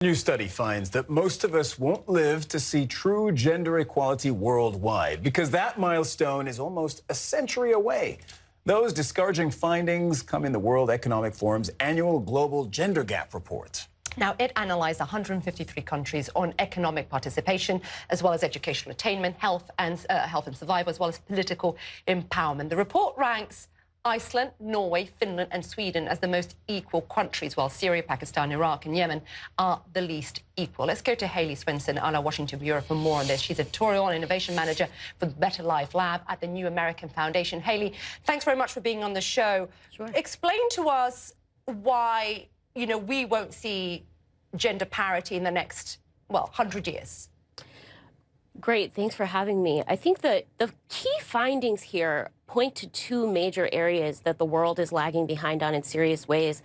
New study finds that most of us won't live to see true gender equality worldwide because that milestone is almost a century away. Those discouraging findings come in the World Economic Forum's annual Global Gender Gap Report. Now, it analysed 153 countries on economic participation, as well as educational attainment, health and survival, as well as political empowerment. The report ranks Iceland, Norway, Finland and Sweden as the most equal countries, while Syria, Pakistan, Iraq and Yemen are the least equal. Let's go to Hayley Swenson on our Washington Bureau for more on this. She's editorial and innovation manager for the Better Life Lab at the New American Foundation. Hayley, thanks very much for being on the show. Sure. Explain to us why, we won't see gender parity in the next, 100 years. Great, thanks for having me. I think that the key findings here point to two major areas that the world is lagging behind on in serious ways.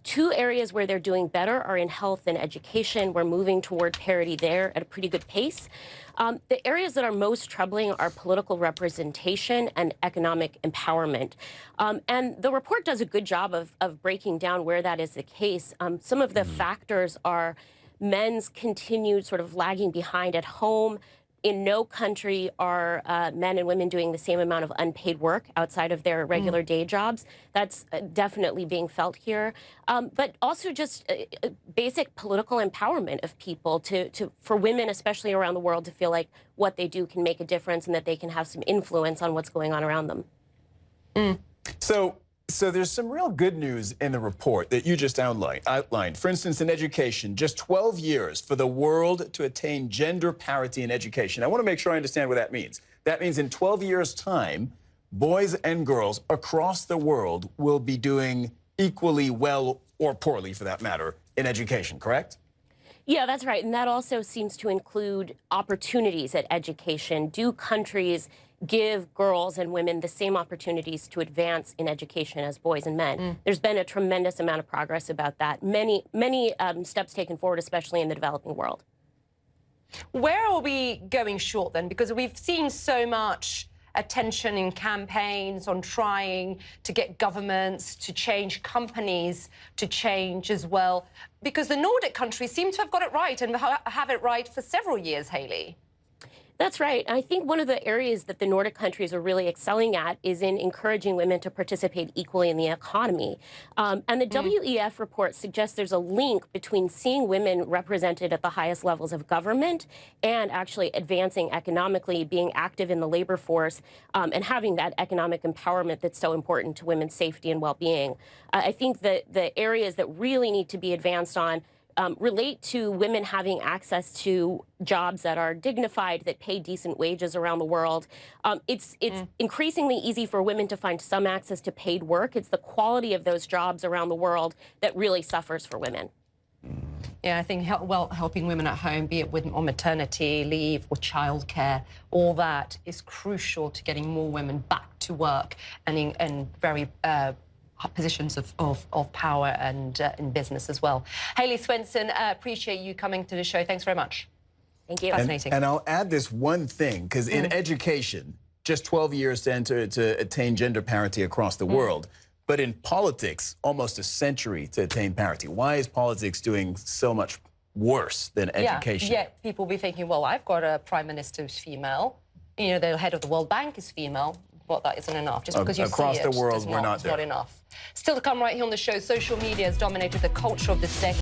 Two areas where they're doing better are in health and education. We're moving toward parity there at a pretty good pace. The areas that are most troubling are political representation and economic empowerment. And the report does a good job of breaking down where that is the case. Some of the factors are men's continued sort of lagging behind at home. In no country are men and women doing the same amount of unpaid work outside of their regular day jobs. That's definitely being felt here. But also just basic political empowerment of people for women, especially around the world, to feel like what they do can make a difference and that they can have some influence on what's going on around them. So there's some real good news in the report that you just outlined. For instance, in education, just 12 years for the world to attain gender parity in education. I want to make sure I understand what that means. That means in 12 years' time, boys and girls across the world will be doing equally well, or poorly for that matter, in education, correct? Yeah, that's right. And that also seems to include opportunities at education. Do countries give girls and women the same opportunities to advance in education as boys and men? There's been a tremendous amount of progress about that. Many steps taken forward, especially in the developing world. Where are we going short then? Because we've seen so much attention in campaigns on trying to get governments to change, companies to change as well, because the Nordic countries seem to have got it right and have it right for several years, Hayley. That's right. I think one of the areas that the Nordic countries are really excelling at is in encouraging women to participate equally in the economy. And the WEF report suggests there's a link between seeing women represented at the highest levels of government and actually advancing economically, being active in the labor force, and having that economic empowerment that's so important to women's safety and well-being. I think that the areas that really need to be advanced on relate to women having access to jobs that are dignified, that pay decent wages around the world. It's increasingly easy for women to find some access to paid work. It's the quality of those jobs around the world that really suffers for women. Yeah, I think helping women at home, be it on maternity leave or childcare, all that is crucial to getting more women back to work and in very positions of power and in business as well. Hayley Swenson, appreciate you coming to the show. Thanks very much. Thank you. Fascinating. And I'll add this one thing, because in education, just 12 years to attain gender parity across the world. But in politics, almost a century to attain parity. Why is politics doing so much worse than education? Yeah, people will be thinking, well, I've got a prime minister who's female. The head of the World Bank is female. Well, that isn't enough. Just because you across see it the world, we're not it's there. not enough. Still to come right here on the show, social media has dominated the culture of this decade.